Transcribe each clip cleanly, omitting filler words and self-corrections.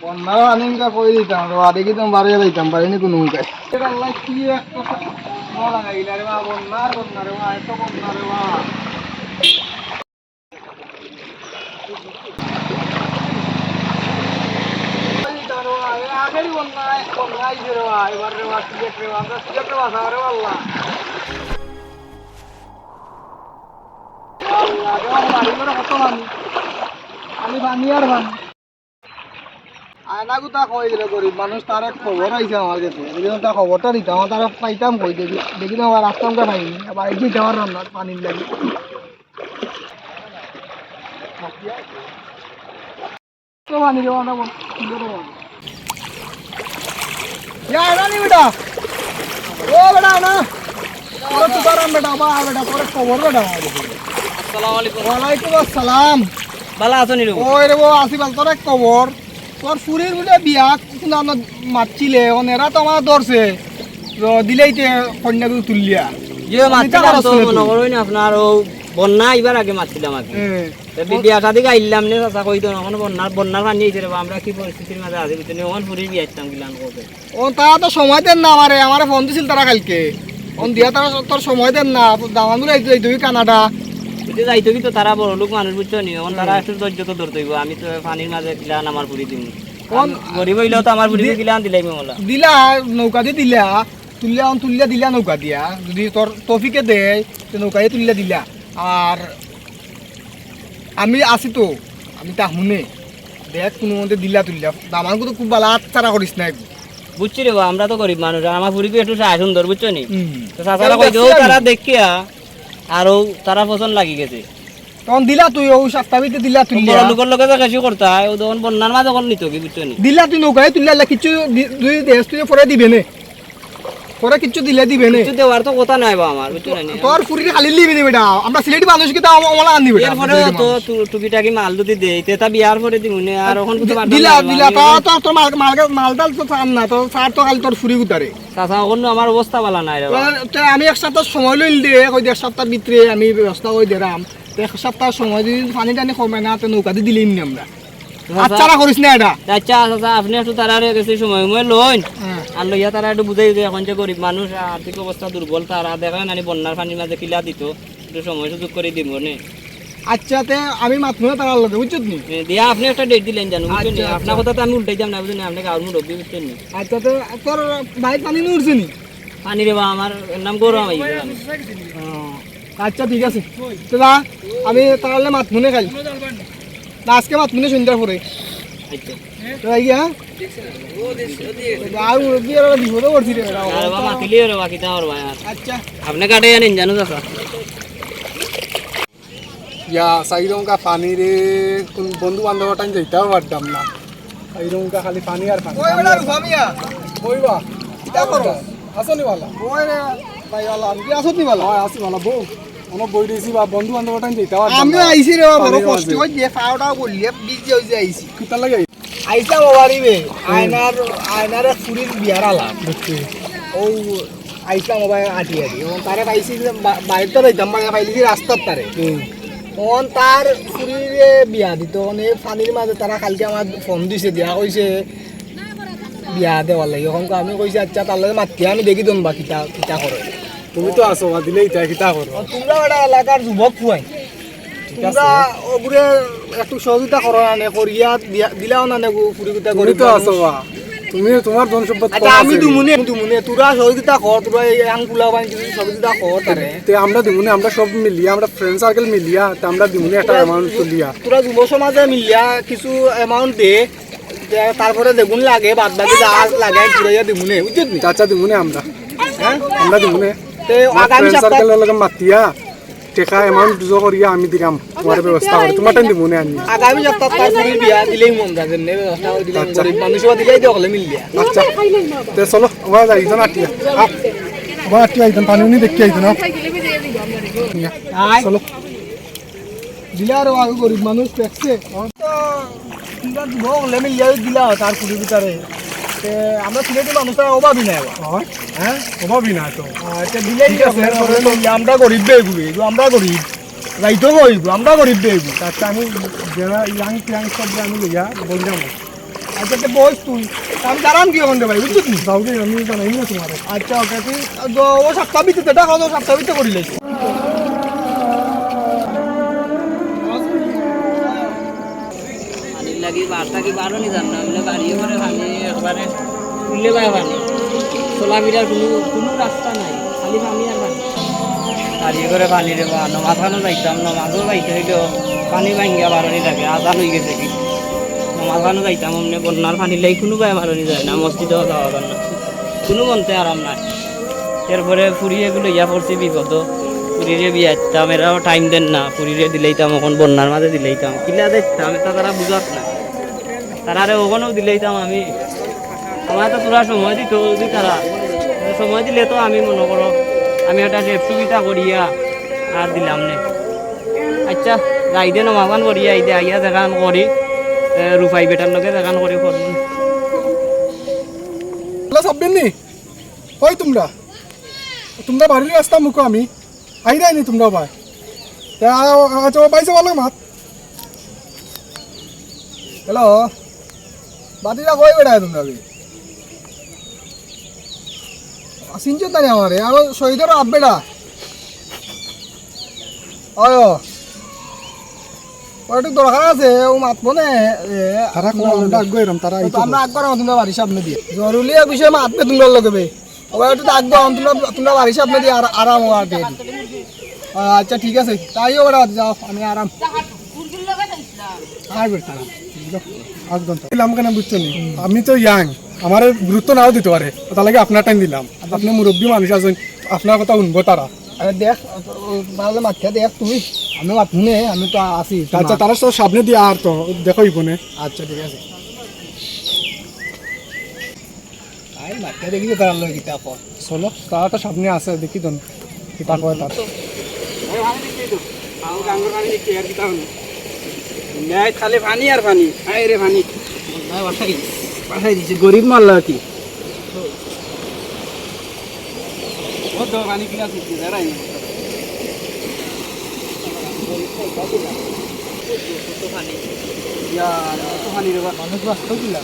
বন্যার আনিকা কই দিতাম রে আদি কি তুমি বাড়ি যাইতাম পারিনি কোনো উপায় আল্লাহ কি একটা মরা গাইলা রে বা বন্যার রে বা এত বন্যা রে বা আগেরই বন্যা আইছে রে বা এবার রে বা সিলেট রে বা আমরা সিলেট রে বাসা রে আল্লাহ আল্লাহ বাড়ি করে কত আমি বানি আর বানি আয়না গুতা কই দিলে গরিব মানুষ তার এক খবর আইছে আমার কাছে যদি তার খবরটা দিতাম তার পাইতাম কই দেখি দেখি না আবার রাস্তা আমরা পাইনি আবার এই যে যাওয়ার রান্না পানির লাগে তো পানি দেওয়া না নি বেটা ও বেটা না ওরা তো বারাম বেটা বা বেটা পরে খবর বেটা আসসালামু আলাইকুম। ওয়ালাইকুম আসসালাম ভালো আছো নিরু? ওই রে ও আসি বল তোর এক খবর তোর ফুরির বলে বিয়া কিন্তু মারছিলে ওনেরা তো আমার ধরছে দিলেইতে কন্যাকে তুললিয়া যে মাছটা তো মনে করই না আপনার ও বন্যা এবার আগে মারছিলাম আগে বিয়া শাদি গাইলাম নে চাচা কই তো এখন বন্যার পানি আইছে রে আমরা কি পরিস্থিতির মাঝে আছি বুঝছেন ওন ফুরির বিয়া ইচ্ছাম গিলান কবে ও তা তো সময় দেন না আমারে ফোন দিছিল তারা কালকে ওন দিয়া তারা তোর সময় দেন না দামানুর আইতে তুই কানাডা যদি যাইতো কি তো তারা বড় লোক মানুষ বুঝছো নি ওন তারা একটু ধৈর্য তো ধরতে হইব আমি তো পানির মাঝে গিলান আমার ফুরি দিম কোন গরিব হইলেও তো আমার ফুরি গিলান দিলাই মোলা দিলা নৌকা দিয়ে দিলা তুলিয়া দিলা নৌকা দিয়া যদি তোর তফিকে দেয় তো নৌকায় তুলিয়া দিলা আর আমি আছি তো আমি তা শুনে দেখ কোনো মধ্যে দিলা তুলিয়া দামানকে তো খুব ভালো আচ্ছারা করিস না বুঝছি রে আমরা তো গরিব মানুষ আর আমার ফুরি একটু সাহা সুন্দর বুঝছো নি তো চাচারা কই তারা দেখিয়া আর তারা পছন্দ লাগি গেছে তখন দিলা তুই ও সাতটাবিতে দিলা তুই বড় লোকের লগে তো কাশি করতে হয় ও তখন বন্যার মাঝে কোন নিত কি বুঝছো নি দিলা তুই নৌকায় তুললা কিছু দুই দেশ তুই পরে দিবে নে পরে কিছু দিলে দিবে নে কিছু দেওয়ার তো কথা নাই বা আমার বুঝছো না তোর ফুরিতে খালি লিবি নি বেটা আমরা সিলেটি মানুষ কি তা আমলা আনি বেটা এরপরে তো টুকিটাকি মাল যদি দেই তেতা বিয়ার পরে দিমুনে আর এখন কিছু দিলা তা তোর মালদাল তো চান না তো সার তো খালি তোর ফুরি গুতারে চাচা এখন আমার অবস্থা ভালো নাই রে আমি এক সপ্তাহ সময় লইল দে কই এক সপ্তাহ ভিতরে আমি ব্যবস্থা করে দিলাম এক সপ্তাহ সময় যদি পানি টানি কমে না তো নৌকা দিয়ে দিলেই নি আমরা আচ্ছারা করিস না এটা আচ্ছা চাচা আপনি একটু তারা গেছে সময় লইন আর লইয়া তারা একটু বুঝাই যে এখন যে গরিব মানুষ আর্থিক অবস্থা দুর্বল তারা দেখেন আমি বন্যার পানির মাঝে কিলা দিত একটু সময় সুযোগ করে দিব নে আচ্ছা তে আমি মাত্র তার লগে বুঝছত নি দিয়া আপনি একটা ডেট দিলেন জানো বুঝছেন আপনার কথা তো আমি উল্টাই যাম না বুঝছেন আপনি গাঁর মুড অব্দি বুঝছেন নি আচ্ছা তো তোর বাইক পানি উঠছে নি পানি রে বা আমার নাম গৌরব আই আচ্ছা ঠিক আছে তো আমি তাহলে মাতমুনে খাই না আজকে মাতমুনে সন্ধ্যার পরে আচ্ছা তো আই হ্যাঁ আর মুরব্বী আর বিপদও করছি রে আরে বাবা মাতিলি রে বাকি তা আর ভাই আচ্ছা আপনি কাটে জানেন জানো চাচা ইয়া সাইরং কা পানি রে কোন বন্ধু বান্ধব টাইম যাইতাও পারতাম না সাইরং কা খালি পানি আর পানি ওই বড় রুফামিয়া কইবা কিটা করো আসনি वाला ওই রে ভাই वाला আমি আসনি वाला হয় আসি वाला বউ আমরা বই দিছি বা বন্ধু বান্ধব টাইম যাইতাও পারতাম আমি আইছি রে বড় কষ্ট হই যে ফাওটা বললে বিজি হই যে আইছি কিটা লাগে আইসা মোবাইলে আয়নার ফুরির বিয়ার আলা বুঝছি ও আইসা মোবাইল আটি এবং তারে পাইছি বাইরে তো যাইতাম পাইলি রাস্তার তারে তখন তার ফুরিরে বিয়া দিত এই পানির মাঝে তারা কালকে আমার ফোন দিছে দিয়া কইছে বিয়া দেওয়ার লাগে এখন আমি কইছি আচ্ছা তার লগে মাতি আমি দেখি দন বা কিতা কিতা করে তুমি তো আসো বা দিলে ইটা কিতা করো তোমরা এটা এলাকার যুবক খুয়াই তোমরা ওগুরে একটু সহযোগিতা করো না নে করিয়া দিলাও না নে ফুরি কিতা করি তো আসো বা তুমি তোমার জন সম্পদ আচ্ছা আমি দুমুনে তোরা সহযোগিতা কর তোরা এই আঙ্গুলা বান যদি সহযোগিতা কর তারে তে আমরা দুমুনে আমরা সব মিলিয়া আমরা ফ্রেন্ড সার্কেল মিলিয়া তে আমরা দুমুনে একটা অ্যামাউন্ট তুলিয়া তোরা যুব সমাজে মিলিয়া কিছু অ্যামাউন্ট দে তারপরে যেগুন লাগে বাদ বাকি যা লাগাই পুরাইয়া দিমুনে বুঝছিস নি চাচা দিমুনে আমরা হ্যাঁ আমরা দিমুনে তে আগামী সপ্তাহে লগে মাতিয়া টেকা অ্যামাউন্ট জো করিয়া আমি দিলাম তোমার ব্যবস্থা করে তোমার টাইম দিমুনে আনি আগামী সপ্তাহে তার পুরি বিয়া দিলেই মন রাখেন নে ব্যবস্থা করে দিলে গরিব মানুষও দিলেই তো হলে মিলিয়া আচ্ছা তে চলো ওয়া যাইতো না টিয়া ওয়া টিয়া আইতন পানি নি দেখি আইতন চলো দিলার আগে গরিব মানুষ দেখছে তো তিনটা দিব হলে মিলিয়া দিলা তার পুরি ভিতরে তে আমরা সিলেটি মানুষরা অভাবই নাই হ্যাঁ অভাবই না তো এটা দিলেই আমরা গরিব বেগুবি আমরা গরিব রাইতো গরিব আমরা গরিব বেগু আচ্ছা আমি যারা ইয়াং সব আমি লইয়া বললাম আচ্ছা তো বস তুই আমি দাঁড়ান কি ওখানে ভাই বুঝছিস নি যাও গে আমি জানাই না তোমার আচ্ছা ওকে তুই ও সপ্তাহ ভিত্তিতে টাকা তো সপ্তাহ ভিত্তিতে করিলে পানির লাগি বারটা কি বারো নি জান না বলে বাড়িয়ে করে পানি একবারে তুললে পায় পানি চলাফেরার কোনো রাস্তা নাই খালি পানি আর পানি বাড়িয়ে করে পানি রে বা নমাজ খানো যাইতাম নমাজও যাইতে হইলেও পানি ভাঙ্গিয়া বারোনি লাগে আজান হয়ে গেছে কি নমাজ খানো যাইতাম অমনি বন্যার পানি লাগি কোনো পায় বারোনি যায় না মসজিদেও যাওয়া যায় না কোনো মনতে আরাম নাই এরপরে ফুরিয়ে এগুলো ইয়া পড়ছি বিপদ পুরীরে বিয়াইতাম এরাও টাইম দেন না পুরীরে দিলেইতাম এখন বন্যার মাঝে দিলেইতাম কিলা দেখতাম এটা তারা বুঝাত না তারা ওখানেও দিলেইতাম আমি আমার তো পুরা সময় দিত যদি তারা সময় দিলে তো আমি মনে করো আমি একটা সুবিধা করিয়া আর দিলাম নে আচ্ছা যাই দে নমাগান করিয়া আই দে আইয়া দেখান করি রূপাই বেটার লগে দেখান করি করব সাববেন নি কই তোমরা বাড়ির রাস্তা মুখো আমি আই রাইনি তোমরা ভাই আচ্ছা পাইছে বলো মাত হ্যালো বাতিটা কই বেড়ায় তোমরা চিনছো তাই আমারে আর শহীদের আব্বেটা অয় একটু দরকার আছে ও মাতবো না তারা কোন আগ্রহ এরম তারা তো আমরা আগ করাম তোমরা বাড়ির সামনে দিয়ে জরুরি বিষয়ে মাতবে তোমরা লগবে ওরা একটু ডাক দাও তোমরা বাড়ির সামনে দিয়ে আরাম আর দিয়ে আচ্ছা ঠিক আছে তাইও ওরা যাও আমি আরাম দিলাম কেন বুঝছো নি আমি তো ইয়াং আমার গুরুত্ব নাও দিতে পারে তার লাগে আপনার টাইম দিলাম আপনি মুরব্বী মানুষ আছেন আপনার কথা শুনবো তারা আরে দেখ ভালো মাথা দেখ তুই আমি মাথু নে আমি তো আছি আচ্ছা তারা সব সামনে দিয়ে আর তো দেখো ইবনে আচ্ছা ঠিক আছে আই মাথা দেখি তার লগে কিতা কর চলো তারা তো সামনে আছে দেখি তো কিতা কয় তার খালি পানি আর পানি আই রে পানি পাঠাই দিছে গরিব মারল কি পানি কিনা দাঁড়াই মানুষ বাস্তব কিলা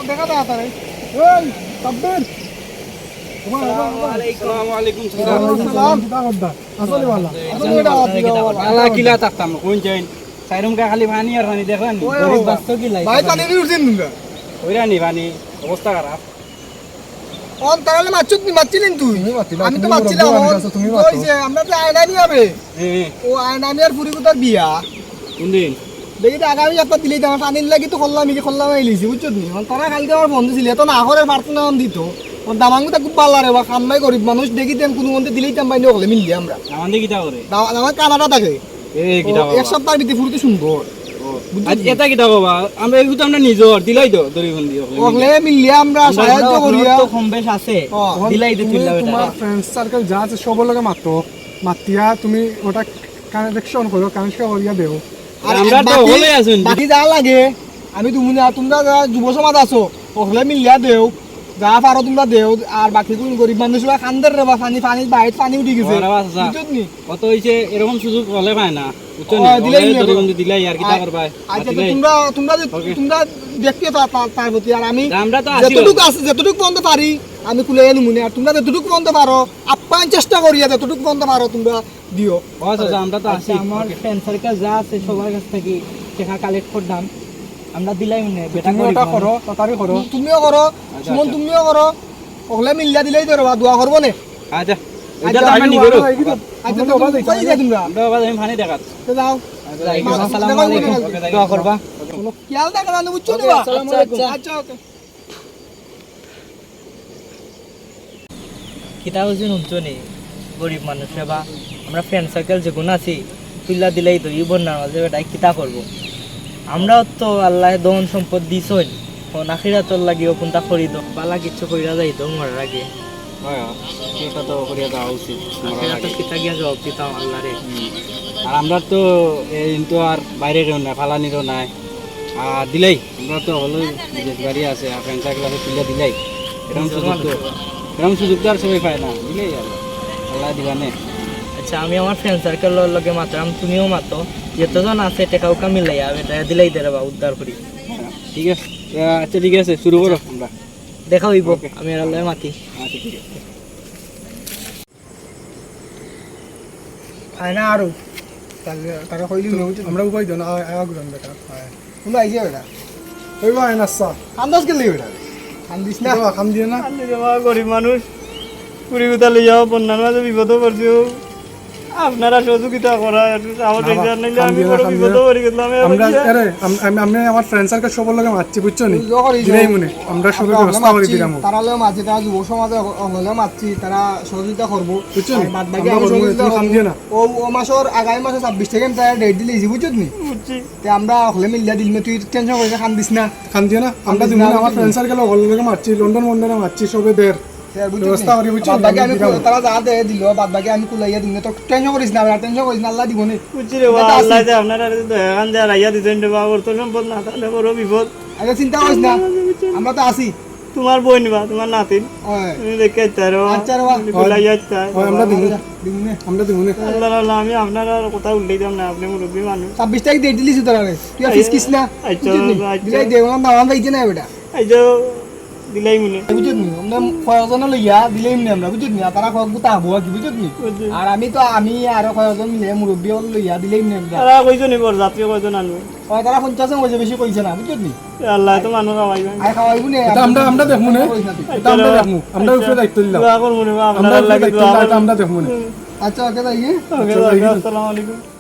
দেখা যায় তারা এই সাব্বির কিলা থাকতাম কোন চাইন সাইরুমকা খালি পানি আর পানি দেখলাম ভাই পানি উঠছেন তোমরা ওইরা নি পানি অবস্থা খারাপ তাহলে মারছিলেন তুই আমি তো মারছিলাম আমরা তো আয়না নিয়ে হবে ও আয়না নিয়ে পুরি কোথার বিয়া কোনদিন দেখি তো আগামী সপ্তাহ দিলেই আমার পানির লাগি তো করলাম লিছি বুঝছো তুমি তারা কালকে আমার বন্ধু ছিল তো না করে প্রার্থনা দিত দামাঙ্গুটা খুব ভালো রে বা খান্নাই গরিব মানুষ দেখি দেন কোনো মধ্যে দিলেই তাম বাইনে হলে মিললি আমরা আমাদের কিটা করে আমার কানাডা থাকে এই কিটা এক সপ্তাহের ভিতরে ফুরতে শুনবো এটা কিটা বাবা আমরা এগুলো তো আমরা নিজর দিলাই তো দড়ি বন্দি ওগলে মিললি আমরা সাহায্য করিয়া তো কম বেশ আছে দিলাই তো তুললা বেটা তোমার ফ্রেন্ড সার্কেল যা আছে সবার লগে মাতিয়া তুমি ওটা কানেকশন করো কানেকশন করিয়া দেও আর আমরা তো হলে আছেন বাকি যা লাগে আমি তোমরা যারা যুব সমাজ আছো ওগলে মিলিয়া দেও যা পারো তোমরা দেও আর বাকি কোন গরিব মানুষরা খান্দের রে বা পানি বাইরে পানি উঠে গেছে বুঝছনি কত হইছে এরকম সুযোগ হলে পায় না দিলাই দিলাই আর কিটা করবা আচ্ছা তোমরা দেখতে তার প্রতি আর আমি আমরা তো যতটুকু পর্যন্ত পারি আমি খুলে নিমুনি আর তোমরা যতটুকু পর্যন্ত পারো আপ্যায়ন চেষ্টা করিয়া যতটুকু পর্যন্ত পারো তোমরা দিও আমরা তো আছি আমার ফ্রেন্ড সার্কেল যা আছে সবার কাছ থেকে টাকা কালেক্ট করলাম আমরা দিলাই মনে বেটা ওটা করো তাড়াতাড়ি করো তুমিও করো সুমন তুমিও করো ওগুলা মিল্লা দিলেই তো রবা দোয়া করবো নে আচ্ছা এটা তো আমি নিগরো আচ্ছা তো কই যাই তোমরা আমরা বাবা আমি পানি দেখাত তো যাও আসসালামু আলাইকুম দোয়া করবা খেয়াল রাখা না বুঝছো না আচ্ছা ওকে কিতা হচ্ছে নুনচনি গরিব মানুষ বা আমরা ফ্রেন্ড সার্কেল যখন আছি তুল্লা দিলেই তো ই বন্যার মাঝে বেটাই কিতা করবো আমরাও তো আল্লাহ দন সম্পদ দিছই নাখিরা তোর লাগিও কোনটা করি তো পালা কিচ্ছু কইরা যাই তো মরার আগে এটা তো করিয়া যাওয়া উচিত নাখিরা তো কিতা গিয়া জবাব দিতাম আল্লাহ রে আর আমরা তো এই তো আর বাইরেরও নাই ফালানিরও নাই আর দিলাই আমরা তো হলো বিদেশ বাড়ি আছে আর ফ্রেন্ড সার্কেল আছে তুলে দিলাই এরকম সুযোগ তো আর সবাই পায় না দিলাই আর আল্লাহ দিবানে আচ্ছা আমি আমার ফ্রেন্ড সার্কেলের লগে মাত্রাম তুমিও মাতো যতজন আছে টেকা উকা মিলাইয়া এটা দিলাই দে বা উদ্ধার করি ঠিক আছে আচ্ছা ঠিক আছে শুরু করো আমরা দেখা হইব আমি এর লগে মাতি আচ্ছা ঠিক আছে খায় না আরো তারা কইলি আমরা উপায় দেন আগুন বেটা কোন আইছে বেটা কইবা নাসা আন্দাজ কে লিয়ে বেটা আন্দিস না খাম দিয়ে না গরিব মানুষ পুরি উতা লই যাও বন্যার মাঝে বিপদ পড়ছে আপনারা সহযোগিতা করা আমার রেজার নাইলে আমি বড় বিপদ পড়ে গেলাম আমরা আরে আমি আমার ফ্রেন্ড সার্কেল সবার লগে মারছি বুঝছো নি দিলাই মনে আমরা সবাই ব্যবস্থা করে দিলাম তারা লগে মারছি তারা যুব সমাজে হলে মারছি তারা সহযোগিতা করবো বুঝছো নি বাদ বাকি আমরা আমি বলবো, সহযোগিতা তুমি খাম দিয়ে না ও মাসের আগামী মাসে 26 থেকে তারা ডেট দিলেছি বুঝছো নি বুঝছি তে আমরা হলে মিলিয়া দিল তুই টেনশন করিস খান দিস না খাম দিয়ে না আমরা দিমু না আমার ফ্রেন্ড সার্কেল লগে মারছি লন্ডন মন্ডনে মারছি সবে দের ব্যবস্থা করি বুঝছো বাদ বাকি আমি তারা যা দে দিল বাদ বাকি আমি কুলাইয়া দিন তো টেনশন করিস না টেনশন করিস না আল্লাহ দিব নি বুঝছি রে বা আল্লাহ যে আপনারা দয়ান যা রাইয়া দিতেন রে বা ওর তো সম্পদ না তাহলে বড় বিপদ আগে চিন্তা করিস না আমরা তো আসি তোমার বোন বা তোমার নাতিন ওই তুমি দেখে তারো আচ্ছা রে বা গুলাইয়া চাই হয় আমরা দিমু দিমু নে আমরা দিমু না আল্লাহ আল্লাহ আমি আপনার আর কথা উল্লেখ দিলাম না আপনি মুরব্বী মানুষ 26 তারিখ ডেট দিলিস তোরা রে তুই ফিস কিস না আচ্ছা, আচ্ছা। দিলাই দেব না দাম পাইছে না বেটা এই যে দিলাই মনে বুঝত নি আমরা কয়েকজন লইয়া দিলেই নি আমরা বুঝত নি তারা কয়েক বুতা হবো কি বুঝত নি আর আমি আর কয়েকজন মিলে মুরব্বী লইয়া দিলেই নি আমরা তারা কইছো নি বড় যাত্রী কয়জন আনবে ওই তারা 50 জন কইছে বেশি কইছে না বুঝত নি আল্লাহ তো মানুষ খাওয়াইবে আই খাওয়াইবো নে এটা আমরা দেখমু না এটা আমরা দেখমু আমরা উপরে দায়িত্ব দিলাম দোয়া করবো রে বা আমরা আপনার লাগে দায়িত্ব দোয়া দিলাম, এটা করবো আমরা দেখমু না আচ্ছা ওকে তাই ওকে আসসালামু আলাইকুম